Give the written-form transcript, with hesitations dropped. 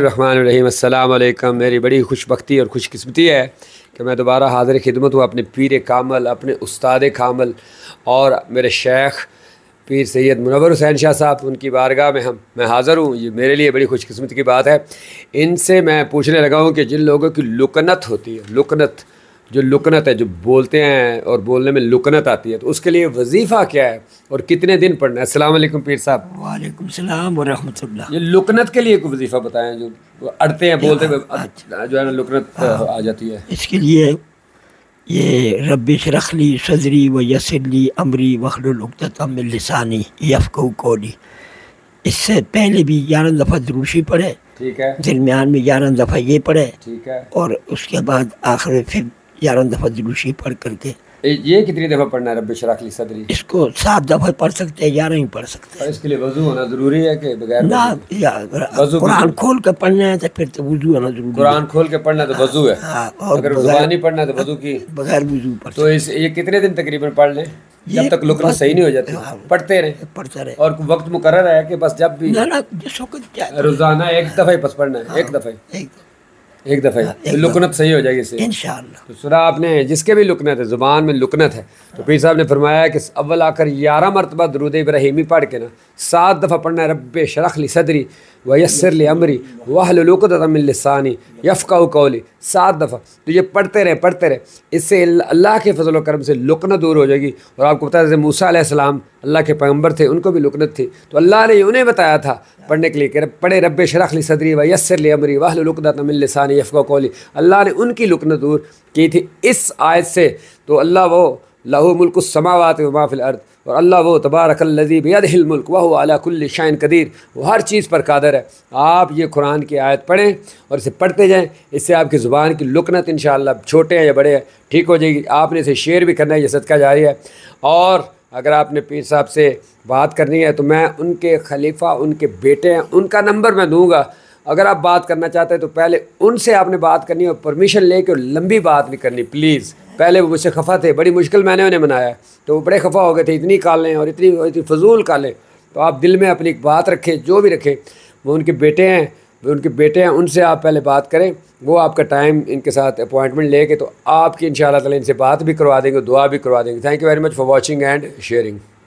रहमानुर्रहीम। अस्सलाम वालेकुम। मेरी बड़ी खुशबख्ती और खुशकिस्मती है कि मैं दोबारा हाज़िर खिदमत हूँ अपने पीर कामल, अपने उस्ताद कामल और मेरे शेख पीर सैयद मुनव्वर हुसैन शाह साहब, उनकी बारगाह में मैं हाज़िर हूँ। ये मेरे लिए बड़ी खुशकिस्मती की बात है। इनसे मैं पूछने लगा हूँ कि जिन लोगों की लुकनत होती है, लुकनत है, जो बोलते हैं और बोलने में लुकनत आती है, तो उसके लिए वजीफ़ा क्या है और कितने दिन पढ़ना है? अस्सलाम वालेकुम पीर साहब। वालेकुम सलाम व रहमतुल्लाह। ये लुकनत के लिए कोई वजीफ़ा बताएं, जो अड़ते हैं बोलते हुए जो है ना लुकनत आ जाती है। इसके लिए ये रब्बि इश्रह ली सदरी व यस्सिर ली अमरी वहलुल उक़दतम मिन लिसानी यफ़क़हू क़ौली। इससे पहले भी 11 दफ़ा दुरूशी पढ़े, ठीक है, दरमियान में 11 दफ़ा ये पढ़े, ठीक है, और उसके बाद आखिर में फिर 11 दफ़ा दुरूशी पढ़ करके ये कितनी दफ़ा पढ़ना है रब्बि इश्रह ली सदरी? इसको 7 दफ़ा पढ़ सकते हैं, 11 ही पढ़ सकते हैं। और इसके लिए वज़ू होना ज़रूरी है कि बगैर ना, या कुरान खोल कर पढ़ना है तो फिर तो वज़ू होना जरूरी है। कुरान खोल के पढ़ना तो वज़ू है, और अगर ज़ुबानी पढ़ना है तो वज़ू की बगैर वज़ू पढ़। तो ये कितने दिन तकरीबन पढ़ लें जब तक लुकनत सही नहीं हो जाती? पढ़ते रहे और वक्त मुकर्रर है कि बस जब भी ना जिस वक्त रोज़ाना एक दफ़ा ही बस पढ़ना है, एक दफ़ा ही लुकनत सही हो जाएगी इससे इंशाअल्लाह। तो सुना आपने, जिसके भी लुकनत है, ज़ुबान में लुकनत है, तो पीर साहब ने फरमाया कि अव्वल आकर 11 मरतबा दुरूद इब्राहीमी पढ़ के ना 7 दफ़ा पढ़ना है रब्बि इश्रह ली सदरी व यस्सिर ली अमरी वहलुल उक़दतम मिन लिसानी यफ़क़हू क़ौली। 7 दफ़ा तो ये पढ़ते रहे। इससे अल्लाह के फजल व करम से लुकनत दूर हो जाएगी। और आपको पता है जैसे मूसा अलैहिस्सलाम अल्लाह के पैगम्बर थे, उनको भी लुकनत थी, तो अल्लाह ने उन्हें बताया था पढ़ने के लिए कि पढ़े रब्बि इश्रह ली सदरी व यस्सिर ली अमरी वहलुल उक़दतम मिन लिसानी यफ़क़हू क़ौली। अल्लाह ने उनकी लुकनत दूर की थी इस आयत से। तो अल्लाह वो लहू मुल्कुस समावाति व मा फिल अर्द, और अल्लाह वो तबारकल्लज़ी बियदिहिल मुल्क व हुवा अला कुल्लि शैइन क़दीर, वो हर चीज़ पर कादर है। आप ये कुरान की आयत पढ़ें और इसे पढ़ते जाएं, इससे आपकी ज़ुबान की लुकनत इंशाअल्लाह, छोटे हैं या बड़े हैं, ठीक हो जाएगी। आपने इसे शेयर भी करना है, ये सदका जारी है। और अगर आपने पीर साहब से बात करनी है तो मैं उनके खलीफा, उनके बेटे हैं, उनका नंबर मैं दूँगा। अगर आप बात करना चाहते हैं तो पहले उनसे आपने बात करनी है और परमिशन लेके, और लंबी बात नहीं करनी प्लीज़। पहले वो मुझसे खफा थे, बड़ी मुश्किल मैंने उन्हें मनाया, तो वो बड़े खफा हो गए थे, इतनी कालें और इतनी फजूल कालें। तो आप दिल में अपनी बात रखें, जो भी रखें, वो उनके बेटे हैं, उनसे आप पहले बात करें। वो आपका टाइम इनके साथ अपॉइंटमेंट लेके तो आपकी इंशाअल्लाह ताला इनसे बात भी करवा देंगे, दुआ भी करवा देंगे। Thank you very much for watching and sharing.